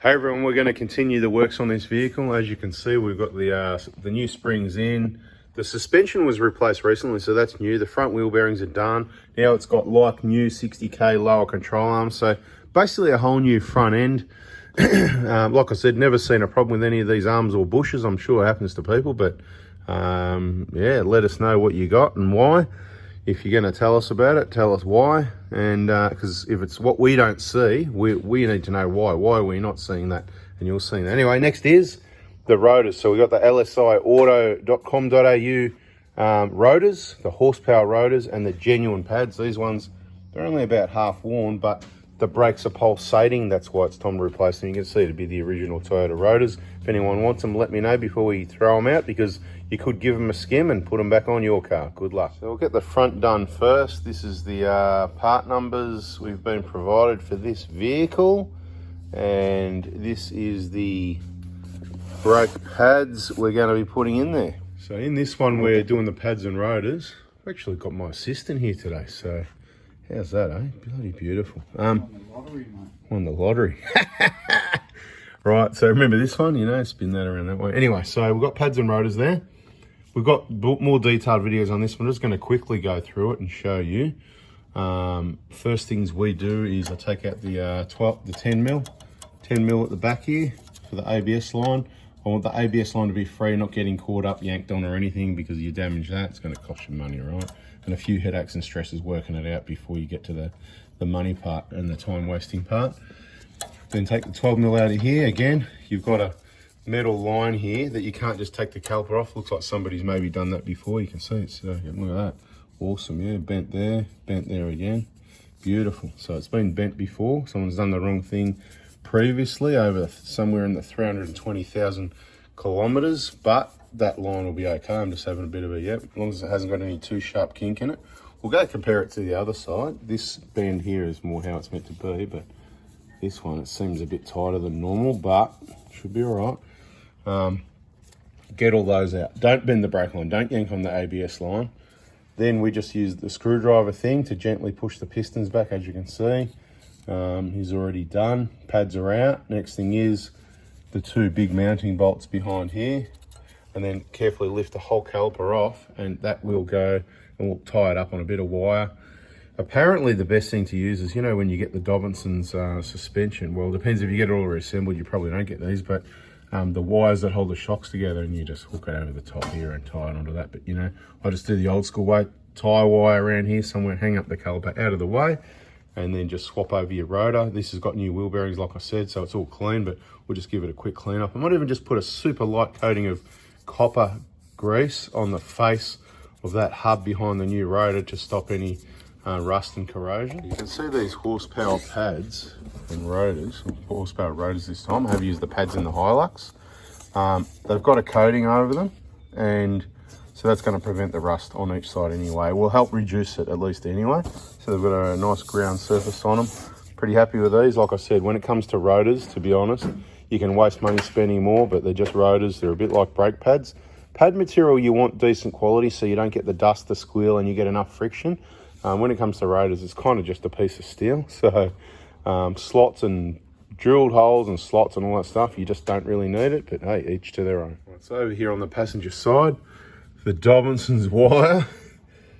Hey everyone, we're going to continue the works on this vehicle. As you can see, we've got the new springs in. The suspension was replaced recently, so that's new. The front wheel bearings are done. Now it's got like new 60k lower control arms, so basically a whole new front end. Like I said, never seen a problem with any of these arms or bushes. I'm sure it happens to people, but yeah, let us know what you got and why. If you're going to tell us about it, tell us why. And because if it's what we don't see, we need to know why. Why are we not seeing that? And you'll see that. Anyway, next is the rotors. So we've got the lsiauto.com.au rotors, the horsepower rotors, and the genuine pads. These ones, they're only about half worn, but the brakes are pulsating. That's why it's time to replace them. You can see it'd be the original Toyota rotors. If anyone wants them, let me know before we throw them out, because you could give them a skim and put them back on your car. Good luck. So we'll get the front done first. This is the part numbers we've been provided for this vehicle. And this is the brake pads we're going to be putting in there. So in this one, we're doing the pads and rotors. I've actually got my assistant here today, so how's that, eh? Bloody beautiful. Won the lottery, mate. Won the lottery. Right, so remember this one, you know, spin that around that way. Anyway, so we've got pads and rotors there. We've got more detailed videos on this one. I'm just going to quickly go through it and show you. First things we do is I take out the 10 mil at the back here for the ABS line. I want the ABS line to be free, not getting caught up, yanked on or anything, because you damage that, it's going to cost you money, right? And a few headaches and stresses working it out before you get to the money part and the time wasting part. Then take the 12 mil out of here. Again, you've got a metal line here that you can't just take the caliper off. Looks like somebody's maybe done that before. You can see it. So yeah, look at that. Awesome. Yeah, bent there again. Beautiful. So it's been bent before. Someone's done the wrong thing previously over somewhere in the 320,000 kilometers, but that line will be okay. I'm just having a bit of a yep, as long as it hasn't got any too sharp kink in it. We'll go compare it to the other side. This bend here is more how it's meant to be, but this one, it seems a bit tighter than normal, but should be all right. Get all those out. Don't bend the brake line. Don't yank on the ABS line. Then we just use the screwdriver thing to gently push the pistons back, as you can see. He's already done. Pads are out. Next thing is the two big mounting bolts behind here. And then carefully lift the whole caliper off, and that will go, and we'll tie it up on a bit of wire. Apparently the best thing to use is, you know, when you get the Dobinson's suspension, well, it depends if you get it all reassembled, you probably don't get these, but the wires that hold the shocks together, and you just hook it over the top here and tie it onto that. But, you know, I just do the old school way, tie a wire around here somewhere, hang up the caliper out of the way, and then just swap over your rotor. This has got new wheel bearings, like I said, so it's all clean, but we'll just give it a quick clean up. I might even just put a super light coating of copper grease on the face of that hub behind the new rotor to stop any rust and corrosion. You can see these horsepower pads and rotors, horsepower rotors this time. I have used the pads in the Hilux. They've got a coating over them, and so that's going to prevent the rust on each side anyway. It will help reduce it at least anyway. So they've got a nice ground surface on them. Pretty happy with these. Like I said, when it comes to rotors, to be honest, you can waste money spending more, but they're just rotors. They're a bit like brake pads. Pad material, you want decent quality so you don't get the dust, the squeal, and you get enough friction. When it comes to rotors, it's kind of just a piece of steel. So slots and drilled holes and slots and all that stuff, you just don't really need it, but hey, each to their own. Right, so over here on the passenger side, the Dobinson's wire.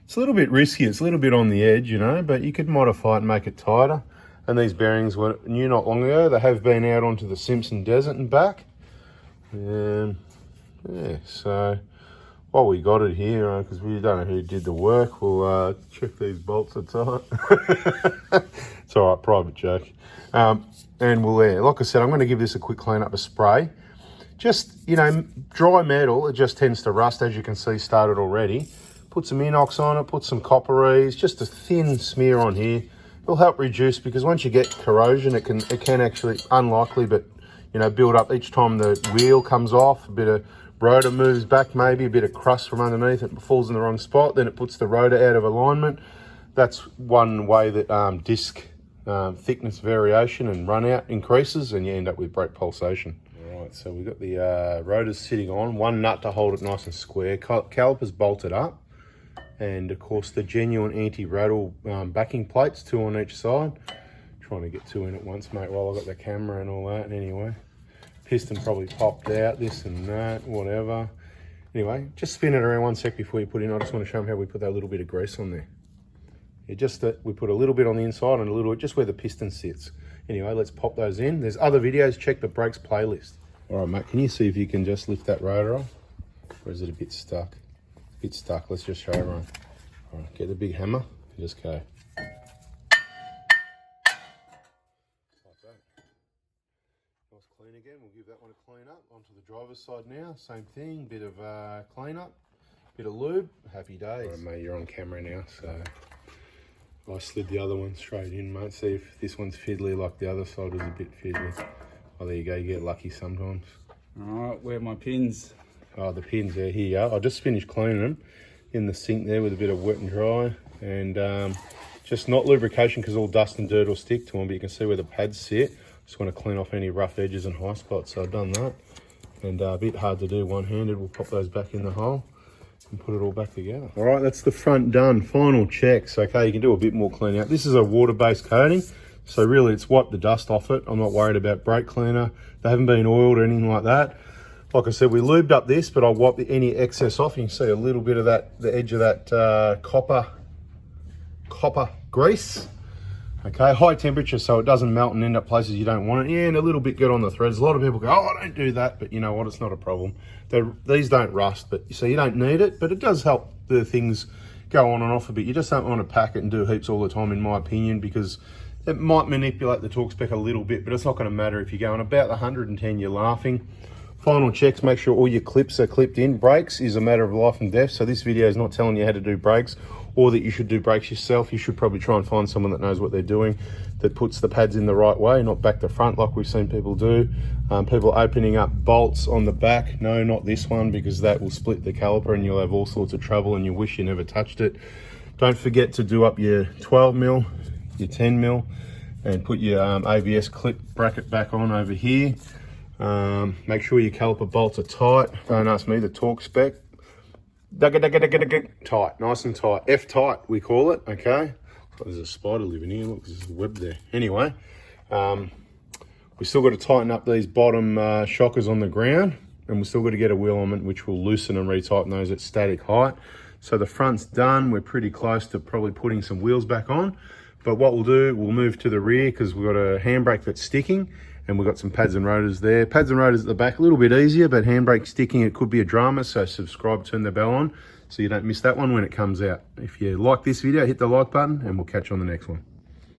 It's a little bit risky, it's a little bit on the edge, you know, but you could modify it and make it tighter. And these bearings were new not long ago. They have been out onto the Simpson Desert and back. Yeah, so while we got it here, because we don't know who did the work, we'll check these bolts are tight. It's all right, private joke. And we'll, like I said, I'm going to give this a quick clean up, a spray. Just, you know, dry metal, it just tends to rust, as you can see, started already. Put some inox on it, put some copperies, just a thin smear on here. It'll help reduce, because once you get corrosion, it can actually, unlikely, but, you know, build up each time the wheel comes off, a bit of rotor moves back, maybe a bit of crust from underneath, it falls in the wrong spot, then it puts the rotor out of alignment. That's one way that disc thickness variation and run out increases, and you end up with brake pulsation. All right, so we've got the rotors sitting on, one nut to hold it nice and square, calipers bolted up, and of course the genuine anti-rattle backing plates, two on each side. trying to get two in at once, mate, while I got the camera and all that. Anyway, piston probably popped out, this and that, whatever. Anyway, just spin it around 1 sec before you put it in. I just want to show them how we put that little bit of grease on there. Yeah, just that we put a little bit on the inside and a little, just where the piston sits. Anyway, let's pop those in. There's other videos, check the brakes playlist. All right, mate, can you see if you can just lift that rotor off? Or is it a bit stuck? A bit stuck, let's just show everyone. All right, get the big hammer and just go. Nice clean again. We'll give that one a clean up. Onto the driver's side now. Same thing, bit of clean up, bit of lube. Happy days. All right, mate, you're on camera now, so I slid the other one straight in, mate. See if this one's fiddly like the other side was a bit fiddly. Oh, there you go. You get lucky sometimes. All right, where are my pins? Oh, the pins there. Here you go. I just finished cleaning them in the sink there with a bit of wet and dry, and just not lubrication because all dust and dirt will stick to them, but you can see where the pads sit. Just want to clean off any rough edges and high spots, so I've done that. And a bit hard to do one-handed. We'll pop those back in the hole and put it all back together. All right, that's the front done. Final checks. Okay, you can do a bit more clean out. This is a water-based coating, so really it's wiped the dust off it. I'm not worried about brake cleaner. They haven't been oiled or anything like that. Like I said, we lubed up this, but I wiped any excess off. You can see a little bit of that, the edge of that copper grease. Okay, high temperature so it doesn't melt and end up places you don't want it. Yeah, and a little bit good on the threads. A lot of people go, oh, don't do that, but you know what, it's not a problem. These don't rust, but so you don't need it, but it does help the things go on and off a bit. You just don't want to pack it and do heaps all the time, in my opinion, because it might manipulate the torque spec a little bit, but it's not going to matter if you're going about the 110, you're laughing. Final checks, make sure all your clips are clipped in. Brakes is a matter of life and death, so this video is not telling you how to do brakes or that you should do brakes yourself. You should probably try and find someone that knows what they're doing, that puts the pads in the right way, not back to front like we've seen people do. People opening up bolts on the back. No, not this one, because that will split the caliper and you'll have all sorts of trouble and you wish you never touched it. Don't forget to do up your 12 mil, your 10 mil, and put your ABS clip bracket back on over here. Make sure your caliper bolts are tight. Don't ask me the torque spec. Tight, nice and tight. F-tight, we call it, okay? Oh, there's a spider living here, look, there's a web there. Anyway, we still got to tighten up these bottom shockers on the ground, and we still got to get a wheel element which will loosen and retighten those at static height. So the front's done. We're pretty close to probably putting some wheels back on. But what we'll do, we'll move to the rear because we've got a handbrake that's sticking, and we've got some pads and rotors there. Pads and rotors at the back, a little bit easier, but handbrake sticking, it could be a drama, so subscribe, turn the bell on so you don't miss that one when it comes out. If you like this video, hit the like button, and we'll catch you on the next one.